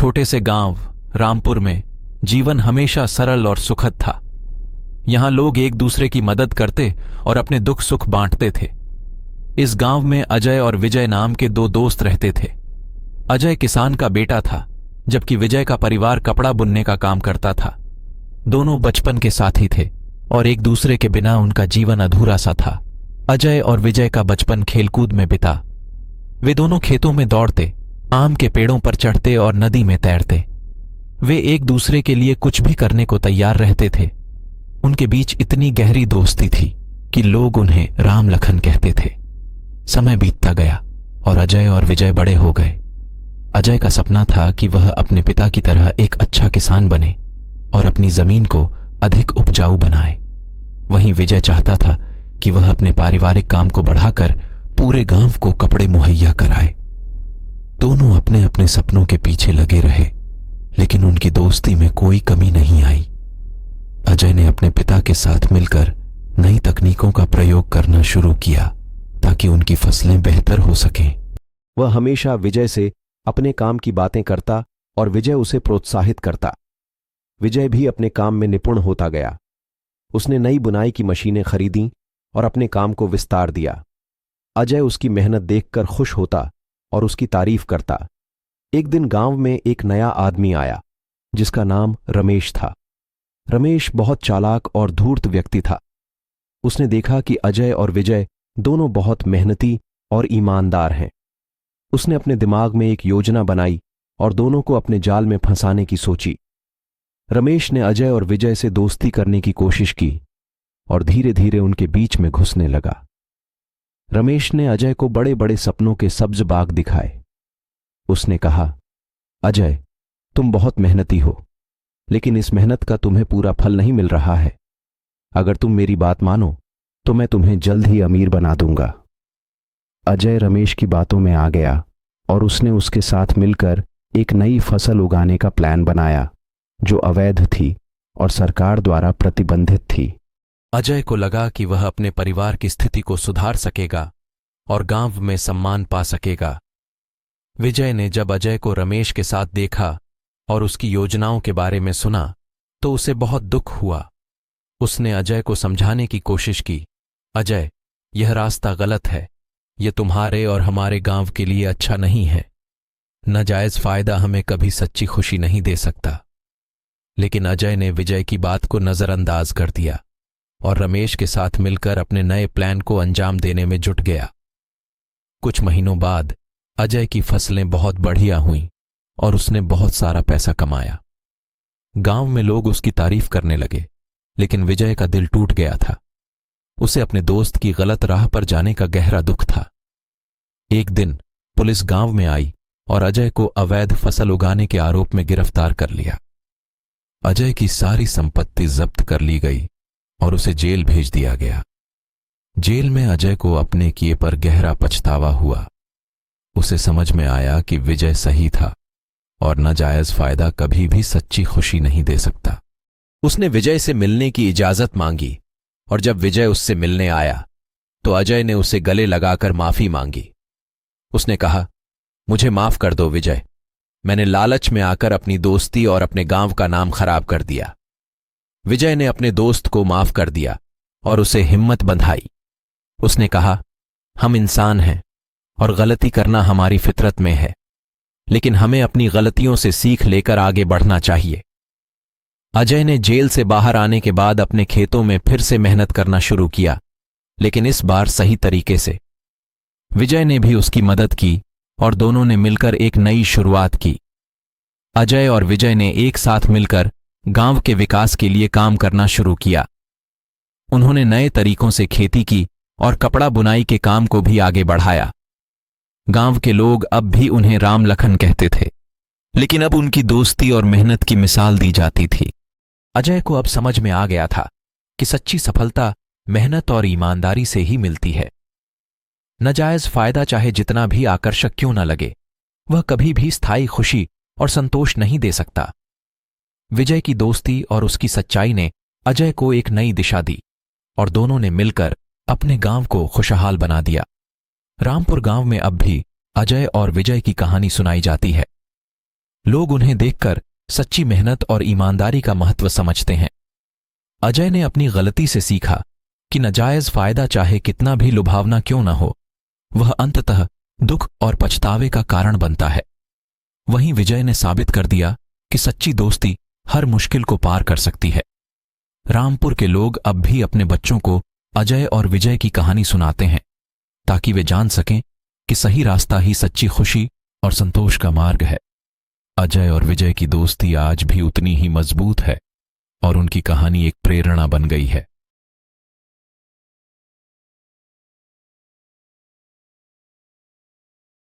छोटे से गांव रामपुर में जीवन हमेशा सरल और सुखद था। यहां लोग एक दूसरे की मदद करते और अपने दुख सुख बांटते थे। इस गांव में अजय और विजय नाम के दो दोस्त रहते थे। अजय किसान का बेटा था, जबकि विजय का परिवार कपड़ा बुनने का काम करता था। दोनों बचपन के साथी थे और एक दूसरे के बिना उनका जीवन अधूरा सा था। अजय और विजय का बचपन खेलकूद में बिता। वे दोनों खेतों में दौड़ते, आम के पेड़ों पर चढ़ते और नदी में तैरते। वे एक दूसरे के लिए कुछ भी करने को तैयार रहते थे। उनके बीच इतनी गहरी दोस्ती थी कि लोग उन्हें राम लखन कहते थे। समय बीतता गया और अजय और विजय बड़े हो गए। अजय का सपना था कि वह अपने पिता की तरह एक अच्छा किसान बने और अपनी जमीन को अधिक उपजाऊ बनाए। वहीं विजय चाहता था कि वह अपने पारिवारिक काम को बढ़ाकर पूरे गांव को कपड़े मुहैया कराए। दोनों अपने अपने सपनों के पीछे लगे रहे, लेकिन उनकी दोस्ती में कोई कमी नहीं आई। अजय ने अपने पिता के साथ मिलकर नई तकनीकों का प्रयोग करना शुरू किया ताकि उनकी फसलें बेहतर हो सकें। वह हमेशा विजय से अपने काम की बातें करता और विजय उसे प्रोत्साहित करता। विजय भी अपने काम में निपुण होता गया। उसने नई बुनाई की मशीनें खरीदीं और अपने काम को विस्तार दिया। अजय उसकी मेहनत देखकर खुश होता और उसकी तारीफ करता। एक दिन गांव में एक नया आदमी आया जिसका नाम रमेश था। रमेश बहुत चालाक और धूर्त व्यक्ति था। उसने देखा कि अजय और विजय दोनों बहुत मेहनती और ईमानदार हैं। उसने अपने दिमाग में एक योजना बनाई और दोनों को अपने जाल में फंसाने की सोची। रमेश ने अजय और विजय से दोस्ती करने की कोशिश की और धीरे धीरे उनके बीच में घुसने लगा। रमेश ने अजय को बड़े बड़े सपनों के सब्ज बाग दिखाए। उसने कहा, अजय, तुम बहुत मेहनती हो, लेकिन इस मेहनत का तुम्हें पूरा फल नहीं मिल रहा है। अगर तुम मेरी बात मानो तो मैं तुम्हें जल्द ही अमीर बना दूंगा। अजय रमेश की बातों में आ गया और उसने उसके साथ मिलकर एक नई फसल उगाने का प्लान बनाया जो अवैध थी और सरकार द्वारा प्रतिबंधित थी। अजय को लगा कि वह अपने परिवार की स्थिति को सुधार सकेगा और गांव में सम्मान पा सकेगा। विजय ने जब अजय को रमेश के साथ देखा और उसकी योजनाओं के बारे में सुना तो उसे बहुत दुख हुआ। उसने अजय को समझाने की कोशिश की, अजय, यह रास्ता गलत है। यह तुम्हारे और हमारे गांव के लिए अच्छा नहीं है। नाजायज फायदा हमें कभी सच्ची खुशी नहीं दे सकता। लेकिन अजय ने विजय की बात को नजरअंदाज कर दिया और रमेश के साथ मिलकर अपने नए प्लान को अंजाम देने में जुट गया। कुछ महीनों बाद अजय की फसलें बहुत बढ़िया हुईं और उसने बहुत सारा पैसा कमाया। गांव में लोग उसकी तारीफ करने लगे, लेकिन विजय का दिल टूट गया था। उसे अपने दोस्त की गलत राह पर जाने का गहरा दुख था। एक दिन पुलिस गांव में आई और अजय को अवैध फसल उगाने के आरोप में गिरफ्तार कर लिया। अजय की सारी संपत्ति जब्त कर ली गई और उसे जेल भेज दिया गया। जेल में अजय को अपने किए पर गहरा पछतावा हुआ। उसे समझ में आया कि विजय सही था और नाजायज फायदा कभी भी सच्ची खुशी नहीं दे सकता। उसने विजय से मिलने की इजाजत मांगी और जब विजय उससे मिलने आया तो अजय ने उसे गले लगाकर माफी मांगी। उसने कहा, मुझे माफ कर दो विजय, मैंने लालच में आकर अपनी दोस्ती और अपने गांव का नाम खराब कर दिया। विजय ने अपने दोस्त को माफ कर दिया और उसे हिम्मत बंधाई। उसने कहा, हम इंसान हैं और गलती करना हमारी फितरत में है, लेकिन हमें अपनी गलतियों से सीख लेकर आगे बढ़ना चाहिए। अजय ने जेल से बाहर आने के बाद अपने खेतों में फिर से मेहनत करना शुरू किया, लेकिन इस बार सही तरीके से। विजय ने भी उसकी मदद की और दोनों ने मिलकर एक नई शुरुआत की। अजय और विजय ने एक साथ मिलकर गांव के विकास के लिए काम करना शुरू किया। उन्होंने नए तरीकों से खेती की और कपड़ा बुनाई के काम को भी आगे बढ़ाया। गांव के लोग अब भी उन्हें राम लखन कहते थे, लेकिन अब उनकी दोस्ती और मेहनत की मिसाल दी जाती थी। अजय को अब समझ में आ गया था कि सच्ची सफलता मेहनत और ईमानदारी से ही मिलती है। नाजायज फायदा चाहे जितना भी आकर्षक क्यों न लगे, वह कभी भी स्थायी खुशी और संतोष नहीं दे सकता। विजय की दोस्ती और उसकी सच्चाई ने अजय को एक नई दिशा दी और दोनों ने मिलकर अपने गांव को खुशहाल बना दिया। रामपुर गांव में अब भी अजय और विजय की कहानी सुनाई जाती है। लोग उन्हें देखकर सच्ची मेहनत और ईमानदारी का महत्व समझते हैं। अजय ने अपनी गलती से सीखा कि नाजायज फायदा चाहे कितना भी लुभावना क्यों न हो, वह अंततः दुख और पछतावे का कारण बनता है। वहीं विजय ने साबित कर दिया कि सच्ची दोस्ती हर मुश्किल को पार कर सकती है। रामपुर के लोग अब भी अपने बच्चों को अजय और विजय की कहानी सुनाते हैं ताकि वे जान सकें कि सही रास्ता ही सच्ची खुशी और संतोष का मार्ग है। अजय और विजय की दोस्ती आज भी उतनी ही मजबूत है और उनकी कहानी एक प्रेरणा बन गई है।